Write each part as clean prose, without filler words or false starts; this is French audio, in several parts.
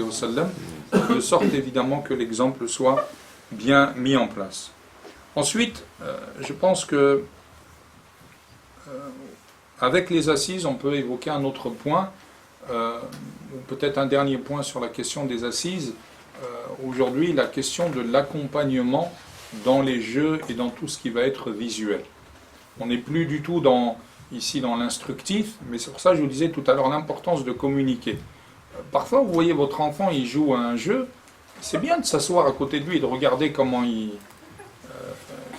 alayhi wa sallam, de sorte évidemment que l'exemple soit bien mis en place. Ensuite, je pense que avec les assises, on peut évoquer un autre point, ou peut-être un dernier point sur la question des assises. Aujourd'hui, la question de l'accompagnement dans les jeux et dans tout ce qui va être visuel. On n'est plus du tout ici dans l'instructif, mais c'est pour ça que je vous disais tout à l'heure l'importance de communiquer. Parfois, vous voyez votre enfant, il joue à un jeu, c'est bien de s'asseoir à côté de lui et de regarder comment il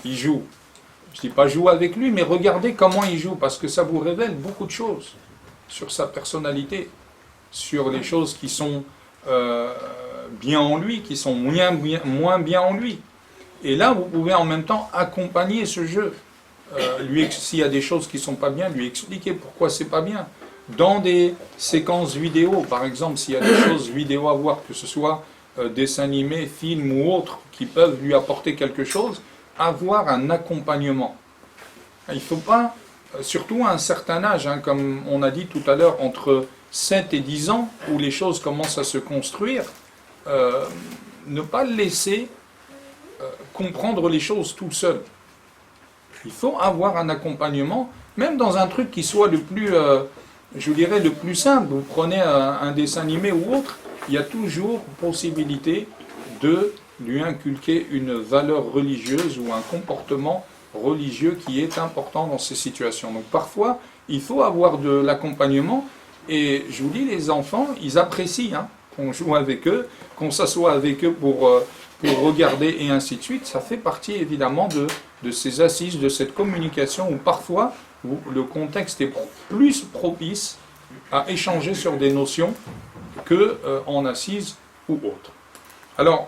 joue. Je ne dis pas jouer avec lui, mais regardez comment il joue, parce que ça vous révèle beaucoup de choses sur sa personnalité, sur les choses qui sont bien en lui, qui sont moins bien en lui. Et là, vous pouvez en même temps accompagner ce jeu. S'il y a des choses qui ne sont pas bien, lui expliquer pourquoi c'est pas bien. Dans des séquences vidéo, par exemple, s'il y a des choses vidéo à voir, que ce soit dessins animés, films ou autres, qui peuvent lui apporter quelque chose, avoir un accompagnement. Il ne faut pas, surtout à un certain âge, comme on a dit tout à l'heure, entre 7 et 10 ans, où les choses commencent à se construire, ne pas le laisser comprendre les choses tout seul. Il faut avoir un accompagnement, même dans un truc qui soit le plus, je dirais, le plus simple. Vous prenez un dessin animé ou autre, il y a toujours possibilité de lui inculquer une valeur religieuse ou un comportement religieux qui est important dans ces situations. Donc parfois, il faut avoir de l'accompagnement, et je vous dis, les enfants, ils apprécient qu'on joue avec eux, qu'on s'assoit avec eux pour regarder et ainsi de suite. Ça fait partie évidemment de ces assises, de cette communication où parfois le contexte est plus propice à échanger sur des notions qu'en assise ou autre. Alors,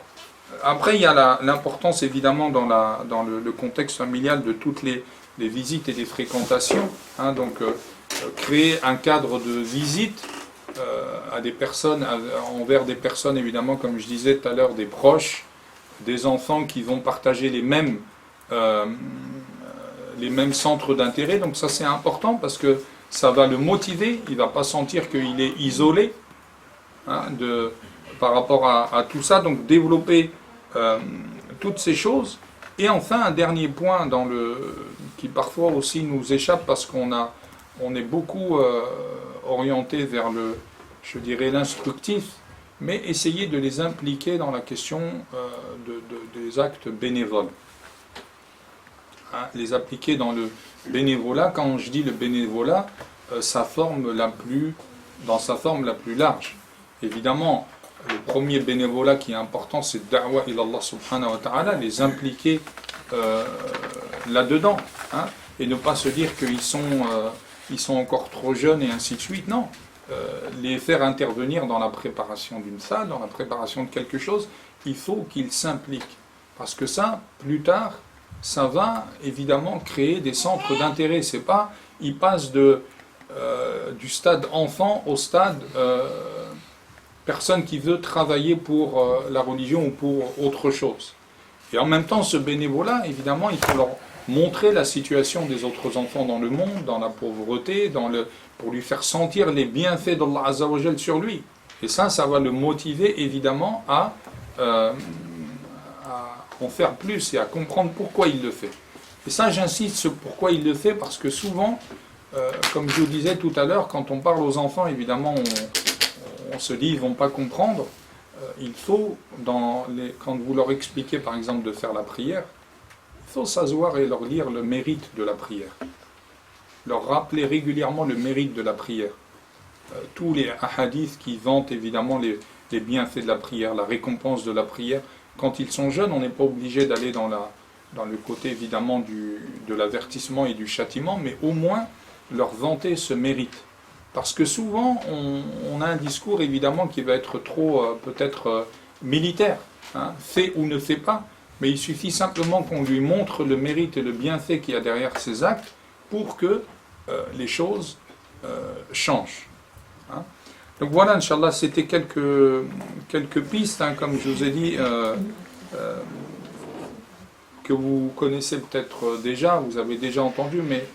après, il y a l'importance évidemment dans le contexte familial de toutes les visites et les fréquentations. Donc, créer un cadre de visite à des personnes, envers des personnes évidemment, comme je disais tout à l'heure, des proches, des enfants qui vont partager les mêmes centres d'intérêt. Donc ça c'est important parce que ça va le motiver, il ne va pas sentir qu'il est isolé par rapport à tout ça. Donc développer toutes ces choses. Et enfin un dernier point qui parfois aussi nous échappe parce qu'on est beaucoup orienté vers je dirais l'instructif, mais essayer de les impliquer dans la question des actes bénévoles. Les appliquer dans le bénévolat. Quand je dis le bénévolat, dans sa forme la plus large. Évidemment, le premier bénévolat qui est important, c'est da'wa ila Allah subhanahu wa ta'ala, les impliquer là-dedans, et ne pas se dire qu'ils sont encore trop jeunes et ainsi de suite. Non. Les faire intervenir dans la préparation d'une salle, dans la préparation de quelque chose, il faut qu'ils s'impliquent. Parce que ça, plus tard, ça va évidemment créer des centres d'intérêt. C'est pas, ils passent du stade enfant au stade personne qui veut travailler pour la religion ou pour autre chose. Et en même temps, ce bénévolat, évidemment, il faut leur montrer la situation des autres enfants dans le monde, dans la pauvreté, pour lui faire sentir les bienfaits d'Allah Azza wa Jal sur lui. Et ça va le motiver évidemment à en faire plus et à comprendre pourquoi il le fait. Et ça, j'insiste sur pourquoi il le fait, parce que souvent, comme je vous disais tout à l'heure, quand on parle aux enfants, évidemment, on se dit ils ne vont pas comprendre. Il faut, quand vous leur expliquez par exemple de faire la prière, il faut s'asseoir et leur lire le mérite de la prière. Leur rappeler régulièrement le mérite de la prière. Tous les hadiths qui vantent évidemment les bienfaits de la prière, la récompense de la prière. Quand ils sont jeunes, on n'est pas obligé d'aller dans le côté évidemment de l'avertissement et du châtiment, mais au moins leur vanter ce mérite. Parce que souvent, on a un discours évidemment qui va être trop peut-être militaire, fait ou ne fait pas, mais il suffit simplement qu'on lui montre le mérite et le bienfait qu'il y a derrière ces actes pour que les choses changent. Donc voilà, Inch'Allah, c'était quelques pistes, comme je vous ai dit, que vous connaissez peut-être déjà, vous avez déjà entendu, mais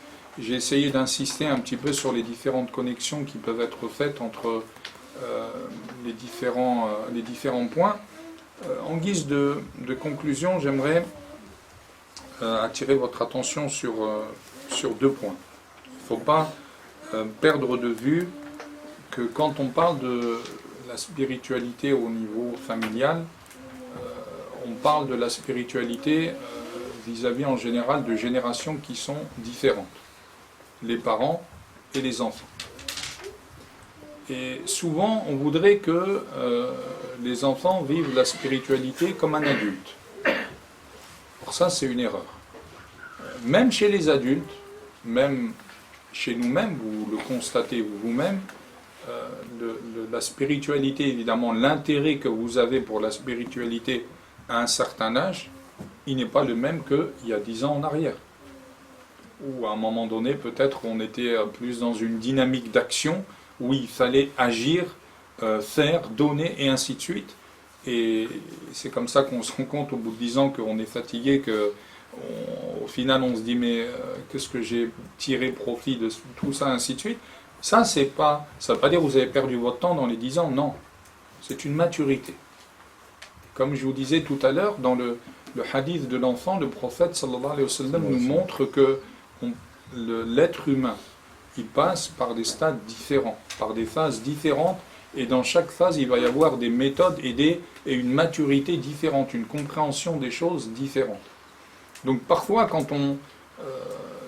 j'ai essayé d'insister un petit peu sur les différentes connexions qui peuvent être faites entre les différents points. En guise de conclusion, j'aimerais attirer votre attention sur 2 points. Il ne faut pas perdre de vue que quand on parle de la spiritualité au niveau familial, on parle de la spiritualité vis-à-vis en général de générations qui sont différentes, les parents et les enfants. Et souvent, on voudrait que les enfants vivent la spiritualité comme un adulte. Or ça, c'est une erreur. Même chez les adultes, même chez nous-mêmes, vous le constatez vous-même, la spiritualité, évidemment, l'intérêt que vous avez pour la spiritualité à un certain âge, il n'est pas le même qu'il y a 10 ans en arrière. Ou à un moment donné, peut-être on était plus dans une dynamique d'action où il fallait agir, faire, donner et ainsi de suite. Et c'est comme ça qu'on se rend compte au bout de 10 ans qu'on est fatigué, qu'au final on se dit mais qu'est-ce que j'ai tiré profit de tout ça, ainsi de suite. Ça, ça ne veut pas dire que vous avez perdu votre temps dans les 10 ans, non. C'est une maturité. Comme je vous disais tout à l'heure, dans le hadith de l'enfant, le prophète sallallahu alayhi wa sallam nous montre que l'être humain, il passe par des stades différents, par des phases différentes, et dans chaque phase, il va y avoir des méthodes et une maturité différente, une compréhension des choses différentes. Donc parfois, quand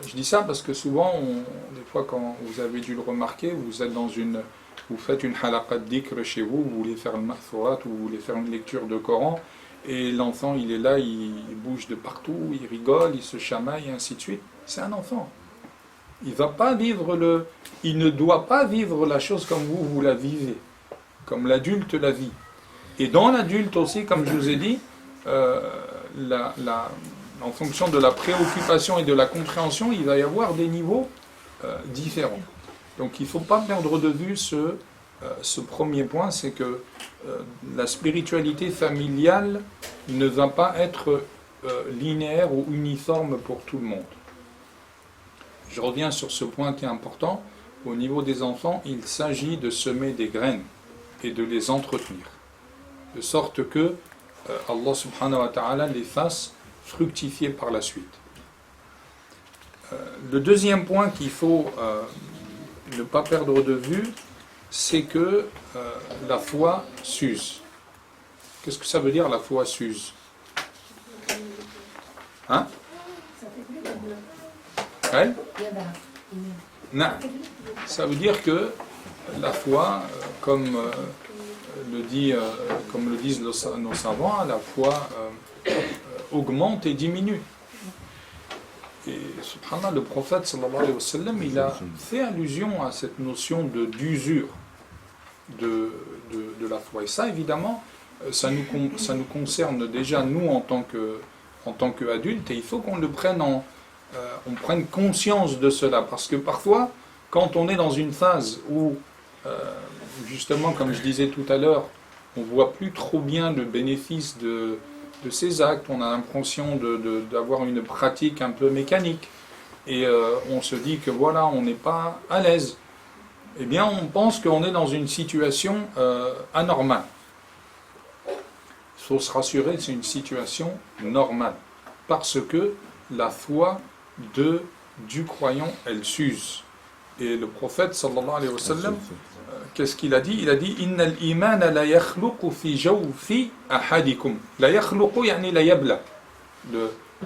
je dis ça parce que souvent, des fois, quand vous avez dû le remarquer, vous faites une halaqat dhikr chez vous, vous voulez faire le mahfurat, ou vous voulez faire une lecture de Coran, et l'enfant, il est là, il bouge de partout, il rigole, il se chamaille, et ainsi de suite. C'est un enfant. Il ne doit pas vivre la chose comme vous la vivez, comme l'adulte la vit. Et dans l'adulte aussi, comme je vous ai dit, en fonction de la préoccupation et de la compréhension, il va y avoir des niveaux différents. Donc il ne faut pas perdre de vue ce premier point, c'est que la spiritualité familiale ne va pas être linéaire ou uniforme pour tout le monde. Je reviens sur ce point qui est important. Au niveau des enfants, il s'agit de semer des graines et de les entretenir, de sorte que Allah subhanahu wa ta'ala les fasse fructifier par la suite. Le deuxième point qu'il faut ne pas perdre de vue, c'est que la foi s'use. Qu'est-ce que ça veut dire, la foi s'use? Hein? Ouais? Non. Ça veut dire que la foi, comme le disent nos savants, la foi augmente et diminue. Et subhanallah, le prophète sallallahu alayhi wa sallam, il a fait allusion à cette notion d'usure de la foi. Et ça, évidemment, ça nous concerne déjà nous en tant qu'adultes, et il faut qu'on le prenne on prenne conscience de cela, parce que parfois, quand on est dans une phase où, justement, comme je disais tout à l'heure, on ne voit plus trop bien le bénéfice de ces actes, on a l'impression d'avoir une pratique un peu mécanique, et on se dit que voilà, on n'est pas à l'aise, eh bien on pense qu'on est dans une situation anormale. Il faut se rassurer, c'est une situation normale, parce que la foi du croyant, elle s'use. Et le prophète sallallahu alayhi wa sallam, qu'est-ce qu'il a dit? Il a dit Innal imana la yakhluqu fi jawfi ahadikum. La yakhluqu yani la yabla.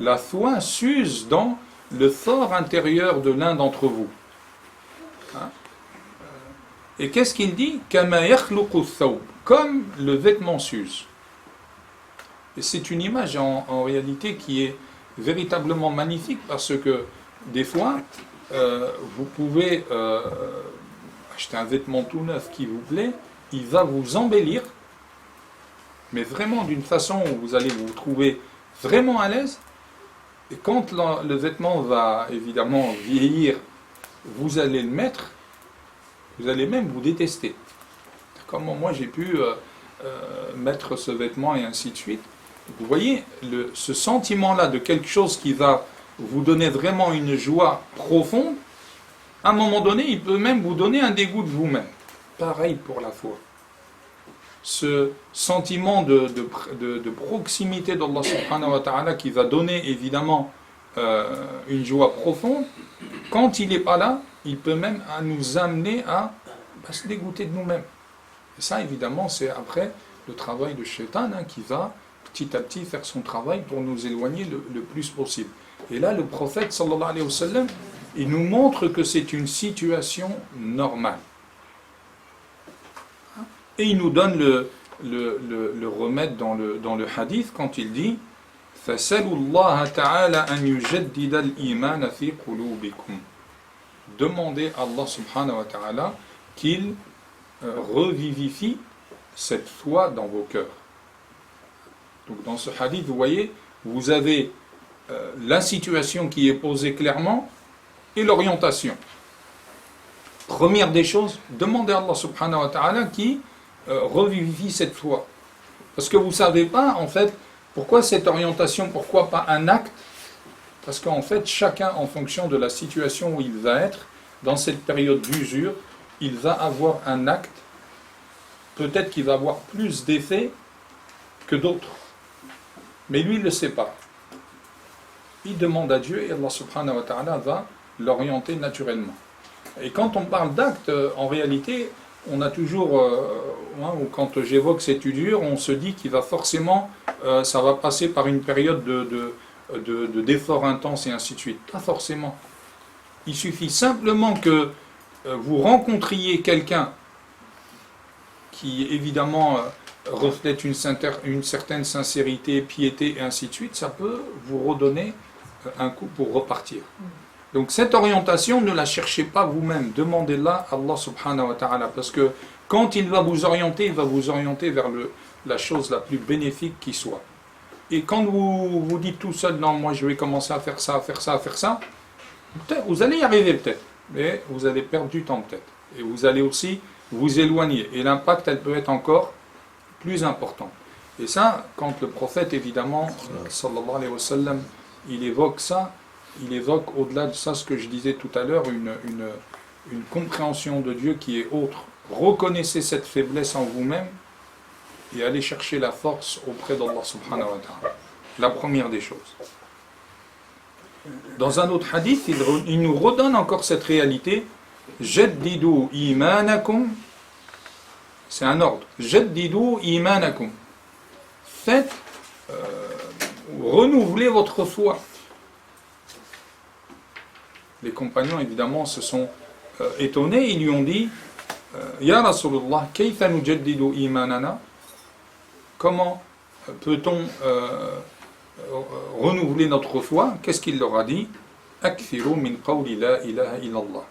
La foi s'use dans le fort intérieur de l'un d'entre vous. Hein? Et qu'est-ce qu'il dit? Kama yakhluqu thawb. Comme le vêtement s'use. Et c'est une image en réalité qui est véritablement magnifique, parce que des fois, vous pouvez acheter un vêtement tout neuf qui vous plaît, il va vous embellir, mais vraiment d'une façon où vous allez vous trouver vraiment à l'aise, et quand le vêtement va évidemment vieillir, vous allez le mettre, vous allez même vous détester. Comment moi j'ai pu mettre ce vêtement et ainsi de suite. Vous voyez, ce sentiment-là de quelque chose qui va vous donner vraiment une joie profonde, à un moment donné, il peut même vous donner un dégoût de vous-même. Pareil pour la foi. ce sentiment de proximité d'Allah subhanahu wa ta'ala qui va donner évidemment une joie profonde, quand il n'est pas là, il peut même nous amener à se dégoûter de nous-mêmes. Et ça, évidemment, c'est après le travail de Shaitan qui va petit à petit faire son travail pour nous éloigner le plus possible. Et là, le prophète, sallallahu alayhi wa sallam, il nous montre que c'est une situation normale. Et il nous donne le remède dans le hadith quand il dit فَسَلُوا اللَّهَ تَعَالَى أَنْ يُجَدِّدَ الْإِيمَانَ فِي قُلُوبِكُمْ. Demandez à Allah subhanahu wa ta'ala qu'il revivifie cette foi dans vos cœurs. Donc dans ce hadith, vous voyez, vous avez la situation qui est posée clairement et l'orientation. Première des choses, demandez à Allah subhanahu wa ta'ala qui revivifie cette foi. Parce que vous ne savez pas, en fait, pourquoi cette orientation, pourquoi pas un acte? Parce qu'en fait, chacun, en fonction de la situation où il va être, dans cette période d'usure, il va avoir un acte, peut-être qu'il va avoir plus d'effet que d'autres. Mais lui, il ne le sait pas. Il demande à Dieu et Allah subhanahu wa ta'ala va l'orienter naturellement. Et quand on parle d'acte, en réalité, on a toujours, quand j'évoque cette usure, on se dit qu'il va forcément, ça va passer par une période d'effort intense et ainsi de suite. Pas forcément. Il suffit simplement que vous rencontriez quelqu'un qui évidemment reflète une certaine sincérité, piété et ainsi de suite, ça peut vous redonner un coup pour repartir. Donc cette orientation, ne la cherchez pas vous-même, demandez-la à Allah subhanahu wa ta'ala, parce que quand il va vous orienter vers la chose la plus bénéfique qui soit. Et quand vous dites tout seul, non, moi je vais commencer à faire ça, peut-être, vous allez y arriver peut-être, mais vous allez perdre du temps peut-être. Et vous allez aussi vous éloigner. Et l'impact, elle peut être encore plus important. Et ça, quand le prophète, évidemment, sallallahu alayhi wa sallam, il évoque ça, il évoque au-delà de ça ce que je disais tout à l'heure, une compréhension de Dieu qui est autre. Reconnaissez cette faiblesse en vous-même et allez chercher la force auprès d'Allah subhanahu wa ta'ala. La première des choses. Dans un autre hadith, il nous redonne encore cette réalité. Jaddidu imanakum. C'est un ordre. Jaddidu imanakum. Faites, renouvelez votre foi. Les compagnons, évidemment, se sont étonnés. Ils lui ont dit Ya Rasulullah, kayfa nujaddidu imanana? Comment peut-on renouveler notre foi? Qu'est-ce qu'il leur a dit? Akthiru min qawli la ilaha illallah.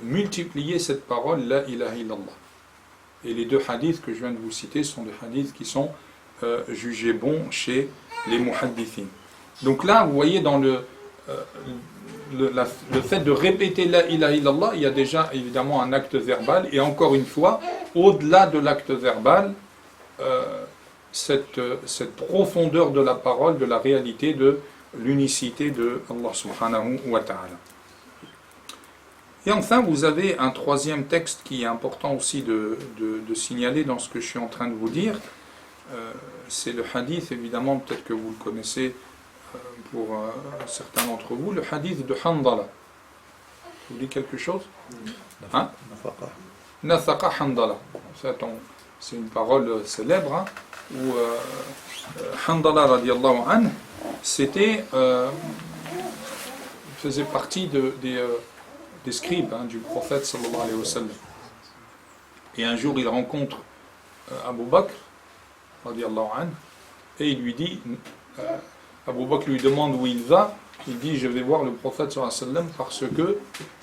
Multipliez cette parole la ilaha illallah. Et les deux hadiths que je viens de vous citer sont des hadiths qui sont jugés bons chez les muhaddithines. Donc là, vous voyez dans le fait de répéter la ilaha illallah, il y a déjà évidemment un acte verbal, et encore une fois, au-delà de l'acte verbal, cette profondeur de la parole, de la réalité de l'unicité de Allah subhanahu wa ta'ala. Et enfin, vous avez un troisième texte qui est important aussi de signaler dans ce que je suis en train de vous dire. C'est le hadith, évidemment, peut-être que vous le connaissez pour certains d'entre vous, le hadith de Handala. Vous dites quelque chose? Hein? Nathaqa Handala. C'est une parole célèbre, où Handala radiallahu anhu, faisait partie des scribes du prophète sallallahu alayhi wa sallam. Et un jour, il rencontre Abu Bakr radiallahu anhu, et il lui dit, Abu Bakr lui demande où il va, il dit je vais voir le prophète sallallahu alayhi wa sallam parce que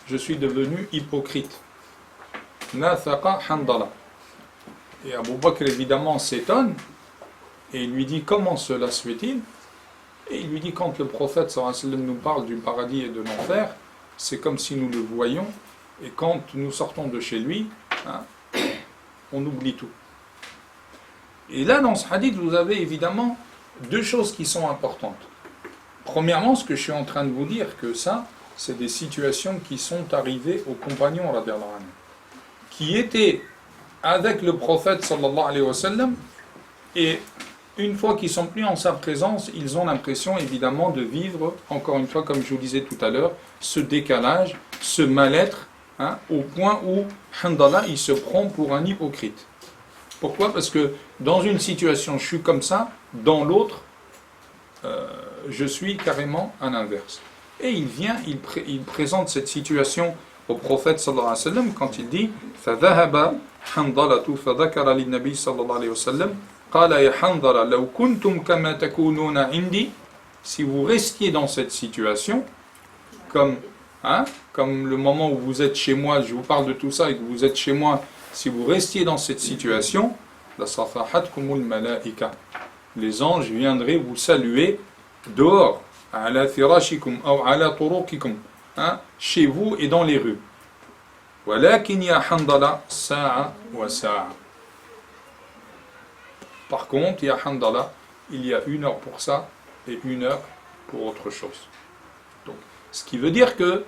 je suis devenu hypocrite. Nathaqa Handala. Et Abu Bakr évidemment s'étonne et il lui dit comment cela se fait-il? Et il lui dit quand le prophète sallallahu alayhi wa sallam nous parle du paradis et de l'enfer, c'est comme si nous le voyions, et quand nous sortons de chez lui, on oublie tout. Et là dans ce hadith vous avez évidemment deux choses qui sont importantes. Premièrement, ce que je suis en train de vous dire, que ça, c'est des situations qui sont arrivées aux compagnons, qui étaient avec le prophète sallallahu alayhi wa sallam, et une fois qu'ils sont plus en sa présence, ils ont l'impression évidemment de vivre, encore une fois, comme je vous disais tout à l'heure, ce décalage, ce mal-être, hein, au point où Handala, il se prend pour un hypocrite. Pourquoi? Parce que dans une situation, je suis comme ça, dans l'autre, je suis carrément à l'inverse. Et il vient, il présente cette situation au prophète sallallahu alayhi wa sallam quand il dit فَذَهَبَ حَنْظَلَةُ فَذَكَرَ لِلنَّبِيِّ صلى الله عليه وسلم قال يا حنظلة لو كنتم كما تكونون عندي. Si vous restiez dans cette situation, comme le moment où vous êtes chez moi, je vous parle de tout ça et que vous êtes chez moi, si vous restiez dans cette situation, لَصَفَحَتْكُمُ الْمَلَائِكَةُ. Les anges viendraient vous saluer dehors, على فراشكم أو على طرقكم, chez vous et dans les rues. ولكن يا حنظلة ساعة وساعة. Par contre, ya Handala, il y a 1 heure pour ça et 1 heure pour autre chose. Donc, ce qui veut dire que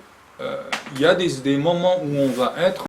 il y a des moments où on va être